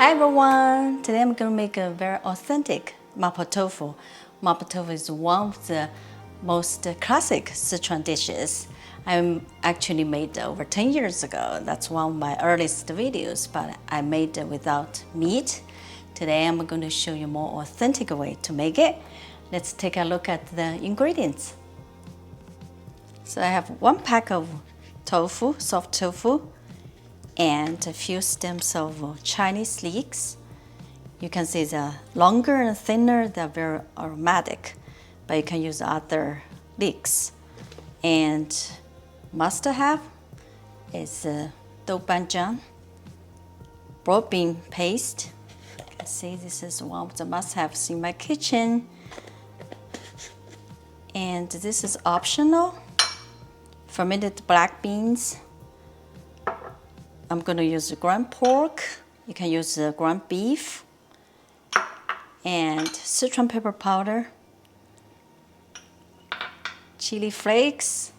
Hi everyone! Today I'm going to make a very authentic mapo tofu. Mapo tofu is one of the most classic Sichuan dishes. I actually made over 10 years ago. That's one of my earliest videos, but I made it without meat. Today I'm going to show you a more authentic way to make it. Let's take a look at the ingredients. So I have 1 pack of tofu, soft tofu, and a few stems of Chinese leeks. You can see they're longer and thinner, they're very aromatic, but you can use other leeks. And must have is doubanjiang, broad bean paste. You can see this is one of the must-haves in my kitchen. And this is optional, fermented black beans. I'm going to use ground pork. You can use ground beef. And Sichuan pepper powder, chili flakes,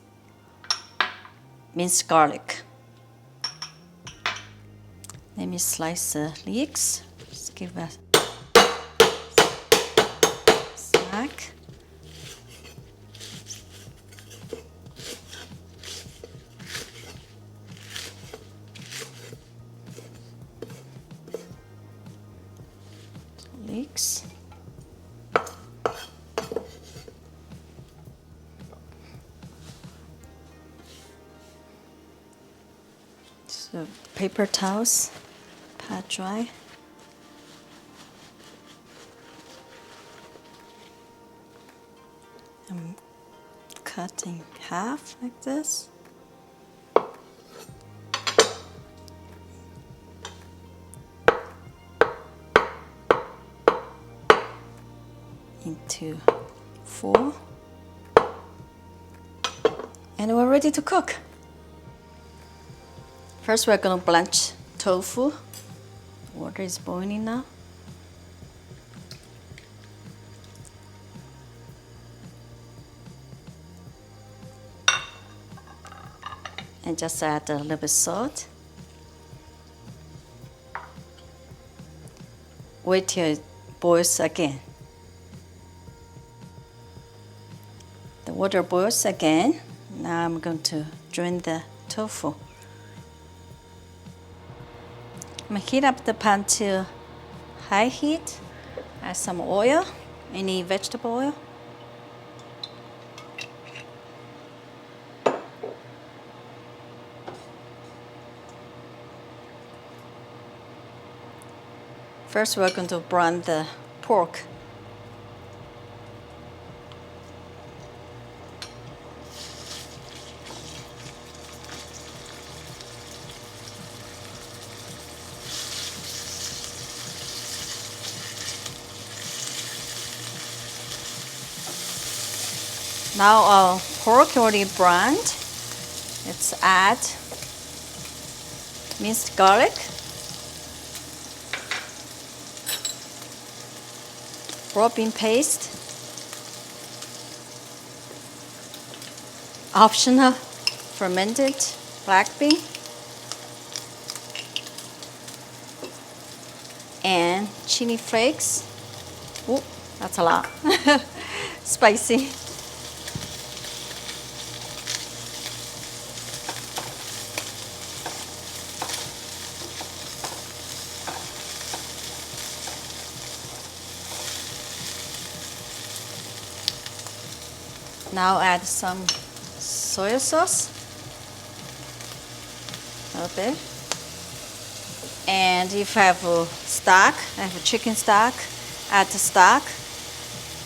minced garlic. Let me slice the leeks. Just give a snack. Leeks. So paper towels, pat dry. I'm cutting half like this. Into 4. And we're ready to cook. First we're going to blanch tofu. Water is boiling now. And just add a little bit salt. Wait till it boils again. The water boils again. Now I'm going to drain the tofu. I'm going to heat up the pan to high heat. Add some oil, any vegetable oil. First we're going to brown the pork. Now our pork already browned. Let's add minced garlic, broad bean paste, optional fermented black bean, and chili flakes. Ooh, that's a lot. Spicy. Now add some soy sauce, a little bit. And if you have a stock, I have a chicken stock, add the stock,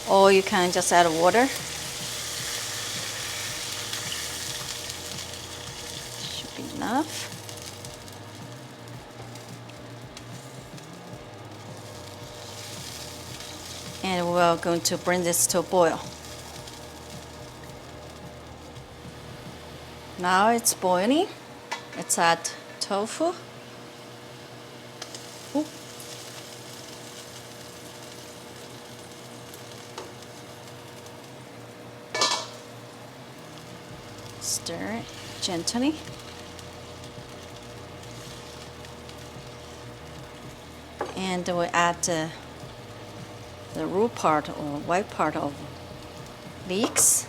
or you can just add water. Should be enough. And we're going to bring this to a boil. Now it's boiling. Let's add tofu. Ooh. Stir it gently. And we add the root part or white part of leeks.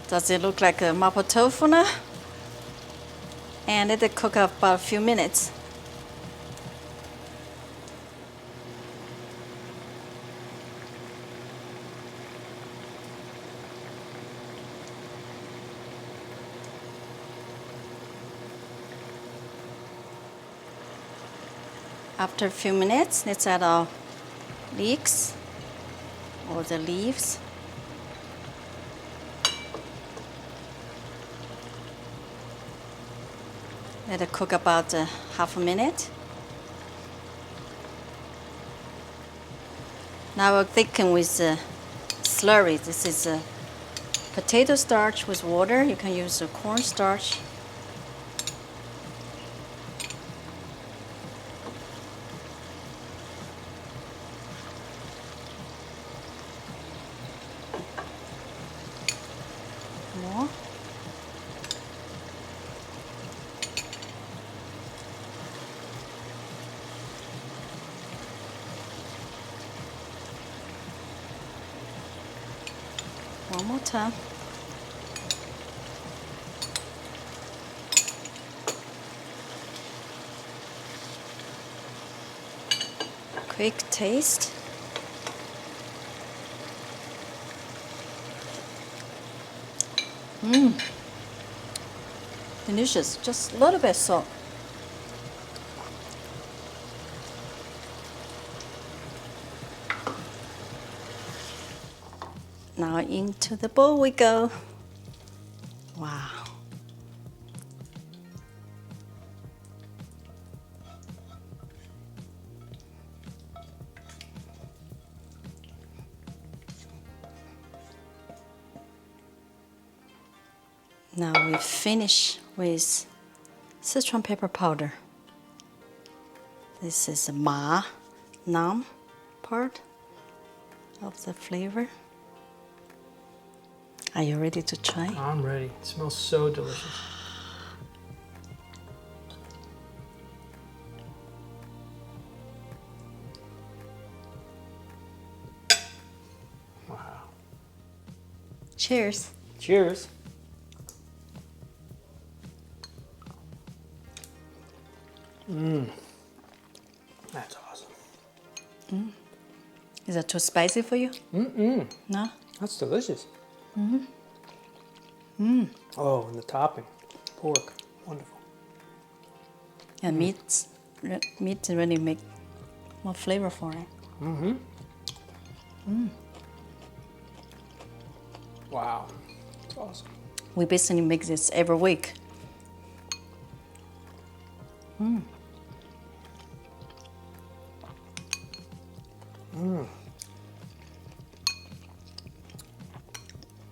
Does it look like a mapo tofu now? And let it cook up about a few minutes. After a few minutes, let's add our leeks or the leaves. Let it cook about half a minute. Now we'll thicken with slurry. This is potato starch with water. You can use cornstarch. More. One more time. Quick taste. Delicious. Just a little bit salt. Now into the bowl we go. Wow. Now we finish with Sichuan pepper powder. This is the ma nam part of the flavor. Are you ready to try? I'm ready. It smells so delicious. Wow. Cheers. Cheers. That's awesome. Is that too spicy for you? No? That's delicious. Oh, and the topping. Pork. Wonderful. Yeah, meat really make more flavor for it. Wow. That's awesome. We basically make this every week.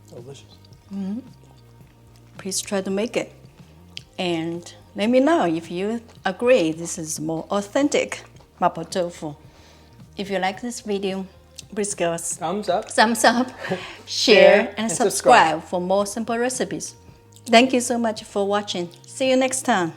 Delicious. Please try to make it. And let me know if you agree this is more authentic mapo tofu. If you like this video, please give us Thumbs up. thumbs up, share, and subscribe for more simple recipes. Thank you so much for watching. See you next time.